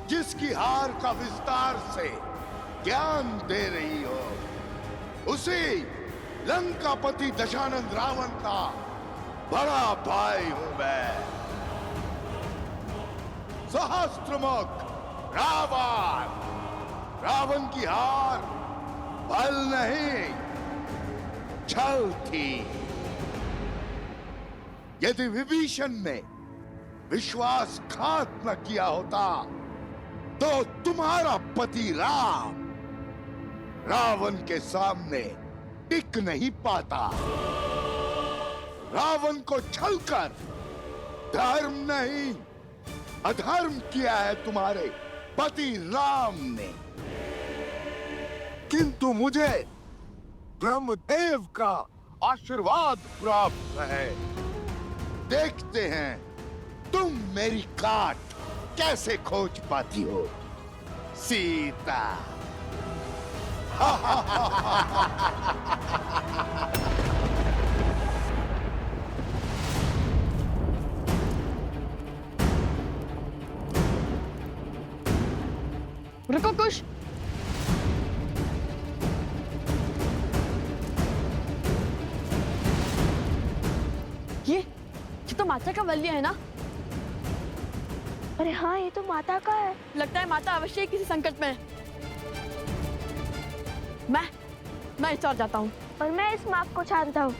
जिसकी हार का विस्तार से ज्ञान दे रही हो, उसी लंकापति दशानंद रावण का बड़ा भाई हूं मैं। सहस्त्रमुख रावण, रावण की हार बल नहीं, छल थी। यदि विभीषण ने विश्वासघात न किया होता तो तुम्हारा पति राम रावण के सामने टिक नहीं पाता। रावण को छलकर धर्म नहीं अधर्म किया है तुम्हारे पति राम ने। किंतु मुझे ब्रह्मदेव का आशीर्वाद प्राप्त है। देखते हैं तुम मेरी काट कैसे खोज पाती हो सीता। रुको कुश। ये तो माता का वल्य है ना? अरे हाँ, ये तो माता का है। लगता है माता अवश्य ही किसी संकट में है। मैं इस ओर जाता हूँ। और मैं इस माँ को छानता हूँ।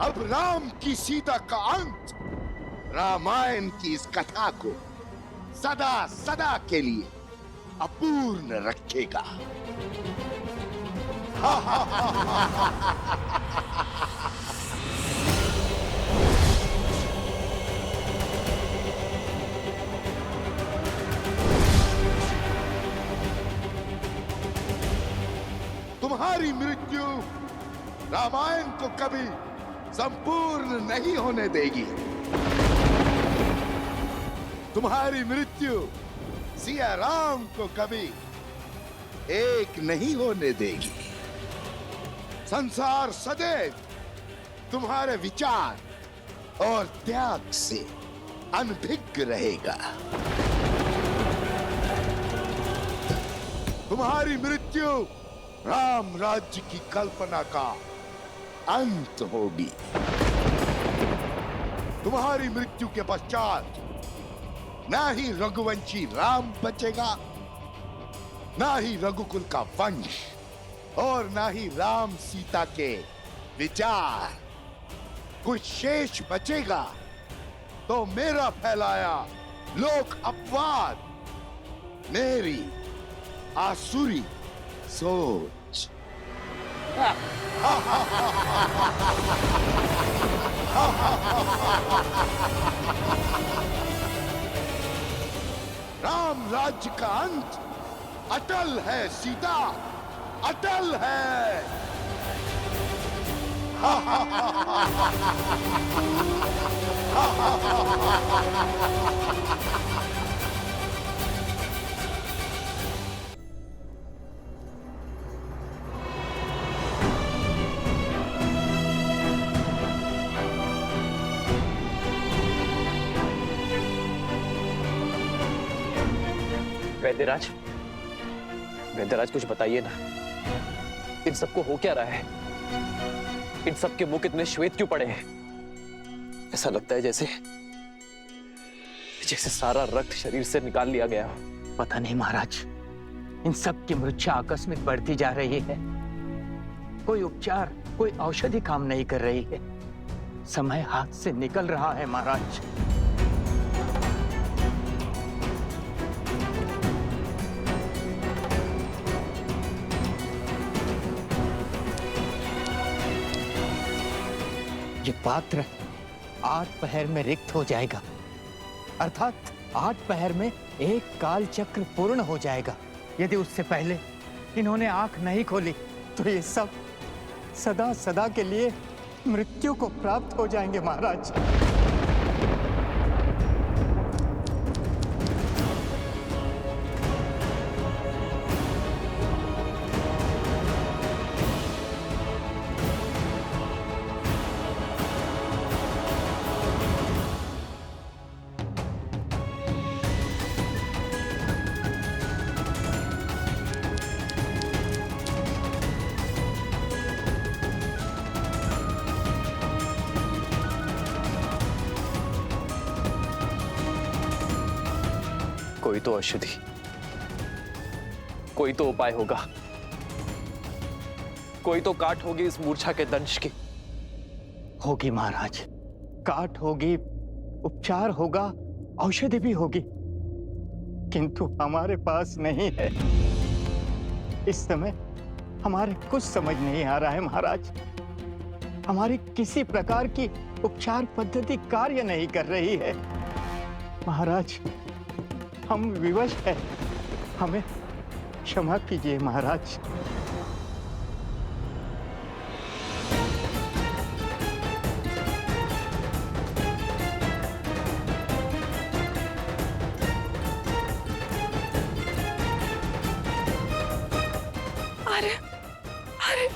अब राम की सीता का अंत रामायण की इस कथा को सदा सदा के लिए अपूर्ण रखेगा। तुम्हारी मृत्यु रामायण को कभी संपूर्ण नहीं होने देगी। तुम्हारी मृत्यु सिया राम को कभी एक नहीं होने देगी। संसार सदैव तुम्हारे विचार और त्याग से अनभिज्ञ रहेगा। तुम्हारी मृत्यु राम राज्य की कल्पना का अंत होगी। तुम्हारी मृत्यु के पश्चात ना ही रघुवंशी राम बचेगा, ना ही रघुकुल का वंश, और ना ही राम सीता के विचार। कुछ शेष बचेगा तो मेरा फैलाया लोक अपवाद, मेरी आसुरी सोच। राम राज्य का अंत अटल है सीता, अटल है। वैद्यराज, वैद्यराज कुछ बताइए ना, इन सबको हो क्या रहा है? इन सबके मुंह कितने श्वेत क्यों पड़े हैं? ऐसा लगता है जैसे सारा रक्त शरीर से निकाल लिया गया हो। पता नहीं महाराज, इन सब की मृत्यु आकस्मिक बढ़ती जा रही है। कोई उपचार, कोई औषधि काम नहीं कर रही है। समय हाथ से निकल रहा है महाराज। ये पात्र 8 पहर में रिक्त हो जाएगा, अर्थात 8 पहर में एक काल चक्र पूर्ण हो जाएगा। यदि उससे पहले इन्होंने आंख नहीं खोली तो ये सब सदा सदा के लिए मृत्यु को प्राप्त हो जाएंगे महाराज। तो औषधि, कोई तो उपाय होगा, कोई तो काट होगी इस मूर्छा के दंश की। होगी महाराज, काट होगी, उपचार होगा, औषधि भी होगी, किंतु हमारे पास नहीं है। इस समय हमारे कुछ समझ नहीं आ रहा है महाराज। हमारी किसी प्रकार की उपचार पद्धति कार्य नहीं कर रही है महाराज। हम विवश हैं, हमें क्षमा कीजिए महाराज। अरे अरे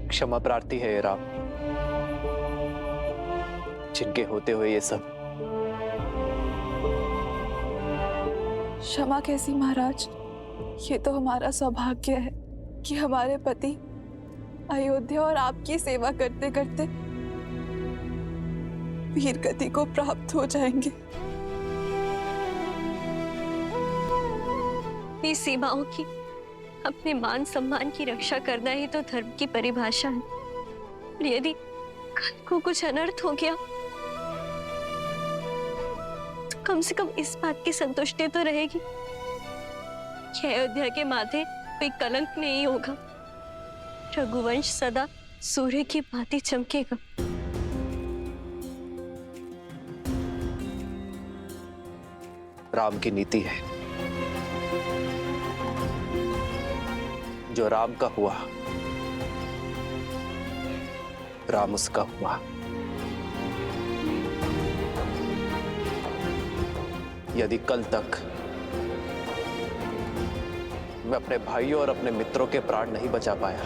क्षमा प्रार्थी है ये राम, जिनके होते हुए ये सब। क्षमा कैसी महाराज, ये तो हमारा सौभाग्य है कि हमारे पति अयोध्या और आपकी सेवा करते करते वीर गति को प्राप्त हो जाएंगे। अपनी सीमाओं की, अपने मान सम्मान की रक्षा करना ही तो धर्म की परिभाषा है। और यदि कल को कुछ अनर्थ हो गया तो कम से कम इस बात की संतुष्टि तो रहेगी कि अयोध्या के माथे कोई कलंक नहीं होगा, रघुवंश सदा सूर्य की भांति चमकेगा। राम की नीति है, जो राम का हुआ राम उसका हुआ। यदि कल तक मैं अपने भाइयों और अपने मित्रों के प्राण नहीं बचा पाया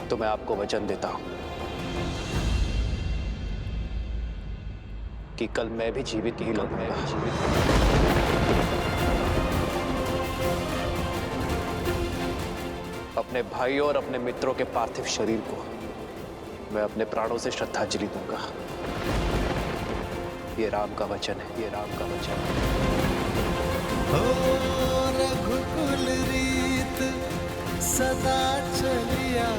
तो मैं आपको वचन देता हूं कि कल मैं भी जीवित ही लौटूंगा। अपने भाइयों और अपने मित्रों के पार्थिव शरीर को मैं अपने प्राणों से श्रद्धांजलि दूंगा। ये राम का वचन है, ये राम का वचन है। रघुकुल रीत सदा चलिया,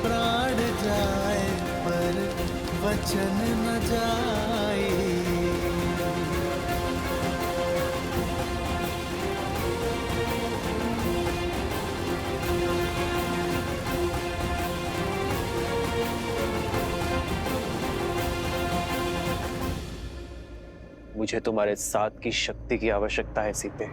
प्राण जाए पर वचन न जाए। मुझे तुम्हारे साथ की शक्ति की आवश्यकता है सीते।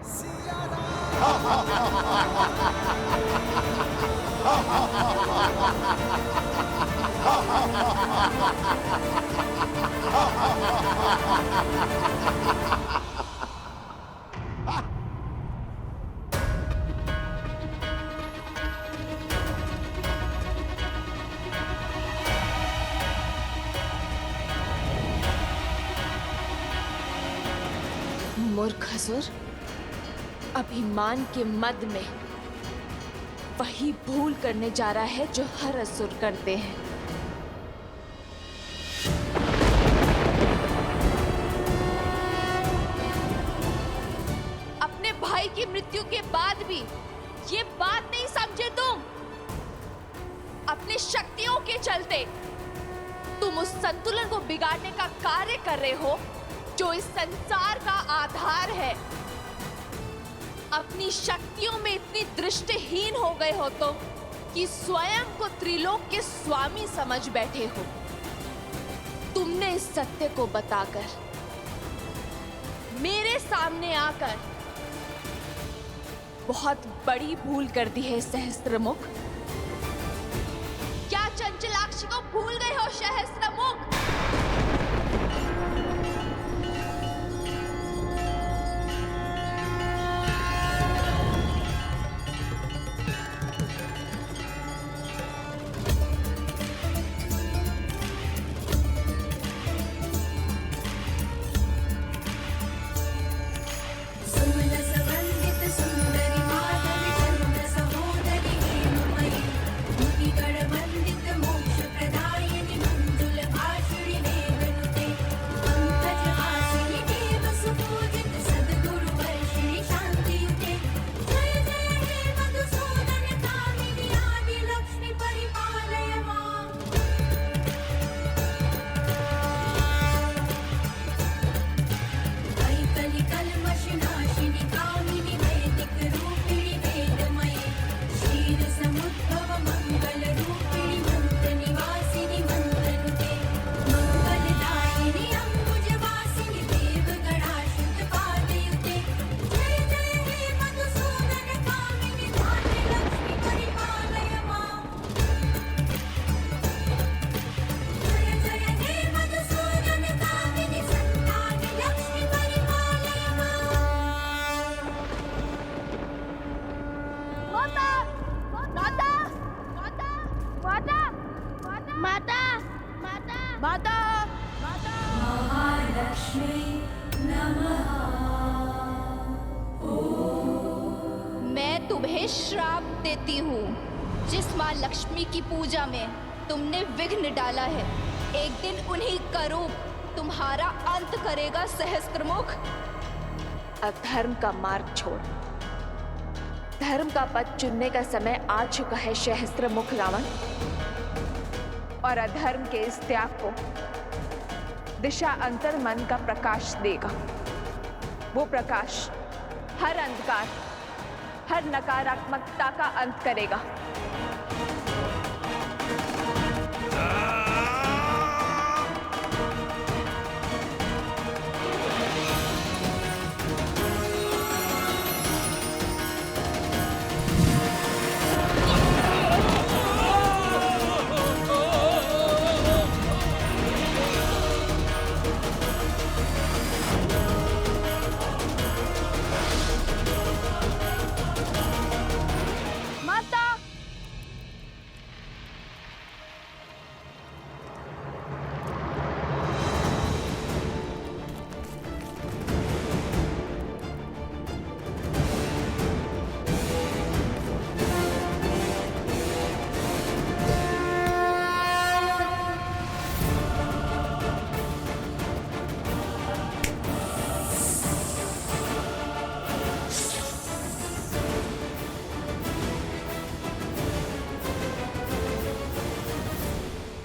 मूर्ख असुर, अभिमान के मद में वही भूल करने जा रहा है जो हर असुर करते हैं। अपने भाई की मृत्यु के बाद भी ये बात नहीं समझे तुम। अपनी शक्तियों के चलते तुम उस संतुलन को बिगाड़ने का कार्य कर रहे हो जो इस संसार का आधार है। अपनी शक्तियों में इतनी दृष्टिहीन हो गए हो तुम कि स्वयं को त्रिलोक के स्वामी समझ बैठे हो। तुमने इस सत्य को बताकर मेरे सामने आकर बहुत बड़ी भूल कर दी है सहस्त्रमुख। क्या चंचलाक्षी को भूल गए हो सहस्त्रमुख? तुम्हें श्राप देती हूँ। जिस माँ लक्ष्मी की पूजा में तुमने विघ्न डाला है, एक दिन उन्हीं का रूप तुम्हारा अंत करेगा सहस्त्रमुख। अधर्म का मार्ग छोड़, धर्म का पथ चुनने का समय आ चुका है सहस्त्रमुख रावण। और अधर्म के इस त्याग को दिशा अंतर मन का प्रकाश देगा। वो प्रकाश हर अंधकार, हर नकारात्मकता का अंत करेगा।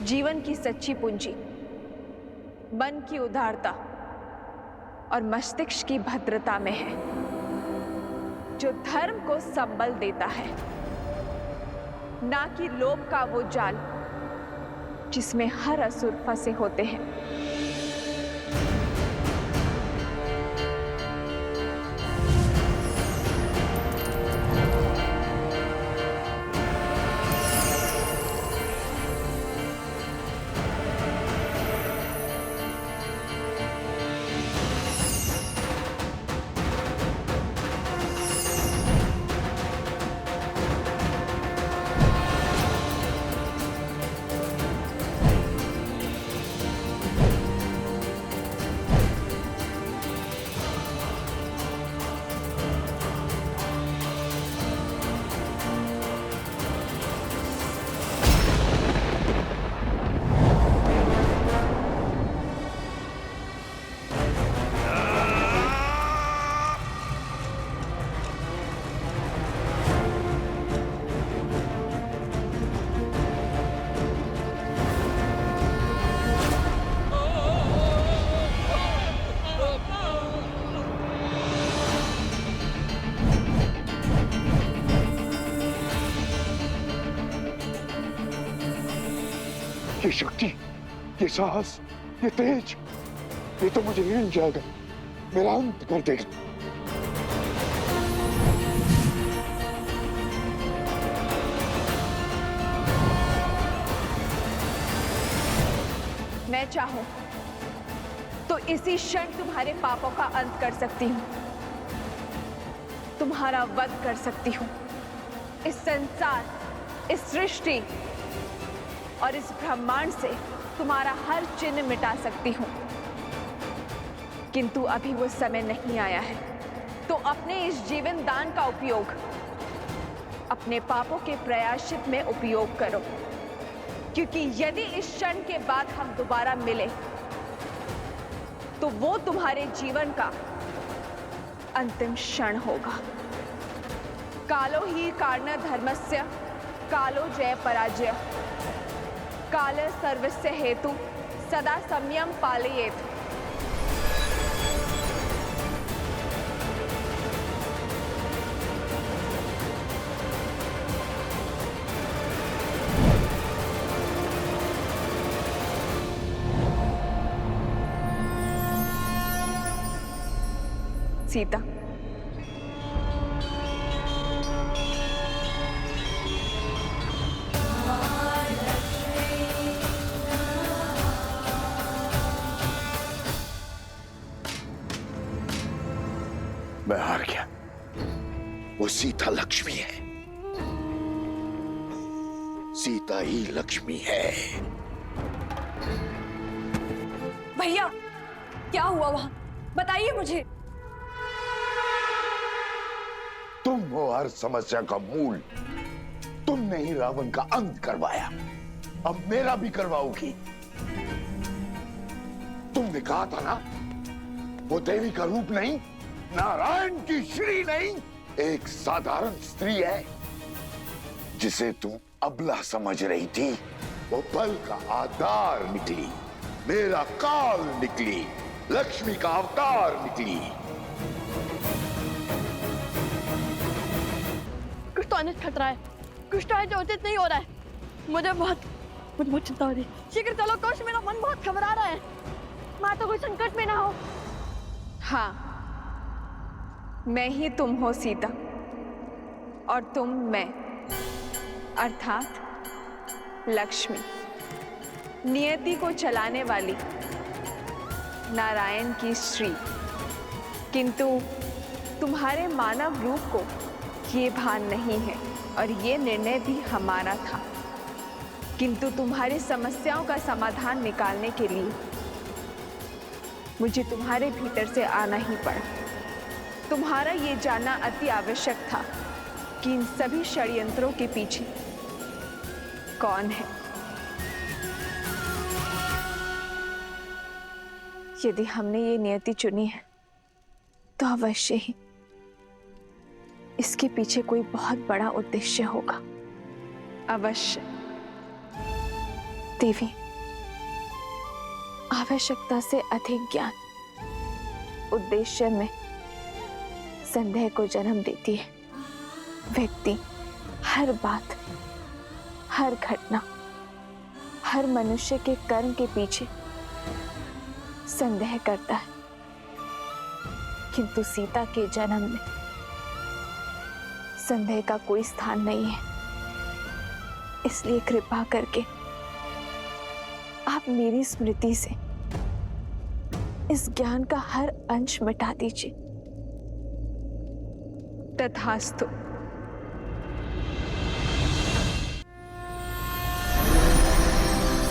जीवन की सच्ची पूंजी मन की उदारता और मस्तिष्क की भद्रता में है, जो धर्म को संबल देता है, ना कि लोभ का वो जाल जिसमें हर असुर फंसे होते हैं। ये शक्ति, ये साहस, ये तेज, ये तो मुझे हिल जाएगा, मेरा अंत कर देगा। मैं चाहूं तो इसी क्षण तुम्हारे पापों का अंत कर सकती हूं, तुम्हारा वध कर सकती हूं। इस संसार, इस सृष्टि और इस ब्रह्मांड से तुम्हारा हर चिन्ह मिटा सकती हूं, किंतु अभी वो समय नहीं आया है। तो अपने इस जीवन दान का उपयोग अपने पापों के प्रायश्चित में उपयोग करो, क्योंकि यदि इस क्षण के बाद हम दोबारा मिले तो वो तुम्हारे जीवन का अंतिम क्षण होगा। कालो ही कारण धर्मस्य, कालो जय पराजय, काल सर्वस्य हेतु सदा संयम पालयेत्। सीता, मैं हार गया। वो सीता लक्ष्मी है, सीता ही लक्ष्मी है। भैया, क्या हुआ वहां? बताइए मुझे। तुम तुम हो हर समस्या का मूल। तुमने ही रावण का अंत करवाया, अब मेरा भी करवाओगी। तुमने कहा था ना, वो देवी का रूप नहीं, नारायण की श्री नहीं, एक साधारण स्त्री है जिसे तुम अबला समझ रही थी। वो बल का आधार निकली, मेरा काल निकली, लक्ष्मी का अवतार निकली। कुछ तो अनिष्ट खतरा है, कुछ तो है जो उचित नहीं हो रहा है। मुझे बहुत चिंता हो रही है। शीघ्र चलो कोश, मेरा मन बहुत घबरा रहा है। माता कोई संकट में ना हो। हाँ, मैं ही तुम हो सीता, और तुम मैं, अर्थात लक्ष्मी, नियति को चलाने वाली नारायण की श्री। किंतु तुम्हारे मानव रूप को ये भान नहीं है, और ये निर्णय भी हमारा था। किंतु तुम्हारी समस्याओं का समाधान निकालने के लिए मुझे तुम्हारे भीतर से आना ही पड़ा। तुम्हारा ये जानना अति आवश्यक था कि इन सभी षड्यंत्रों के पीछे कौन है। यदि हमने ये नियति चुनी है तो अवश्य ही इसके पीछे कोई बहुत बड़ा उद्देश्य होगा। अवश्य। देवी, आवश्यकता से अधिक ज्ञान उद्देश्य में संदेह को जन्म देती है। व्यक्ति हर बात, हर घटना, हर मनुष्य के कर्म के पीछे संदेह करता है। किंतु सीता के जन्म में संदेह का कोई स्थान नहीं है। इसलिए कृपा करके आप मेरी स्मृति से इस ज्ञान का हर अंश मिटा दीजिए। तथास्तु।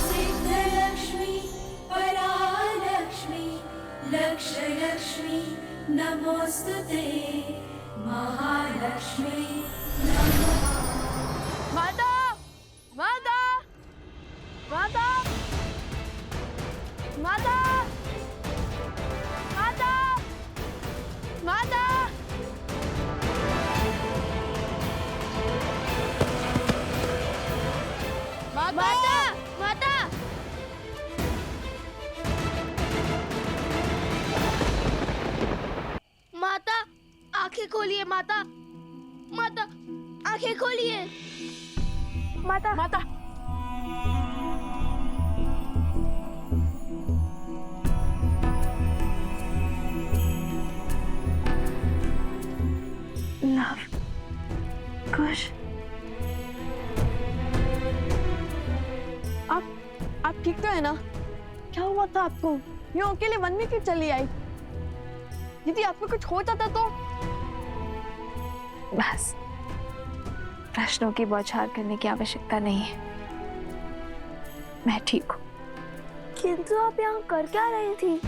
सिद्धलक्ष्मी परालक्ष्मी लक्ष्मी नमोस्तुते महालक्ष्मी नमः। माता, माता, माता, माता, माता, माता। माता, माता, माता, आंखें खोलिए माता, माता, आंखें खोलिए माता, माता। लव कुश, आप ठीक तो है ना? क्या हुआ था आपको? ये अकेले वन में क्यों चली आई? यदि आपको कुछ हो जाता तो? बस, प्रश्नों की बौछार करने की आवश्यकता नहीं है। मैं ठीक हूँ। किंतु आप यहाँ कर क्या रही थी?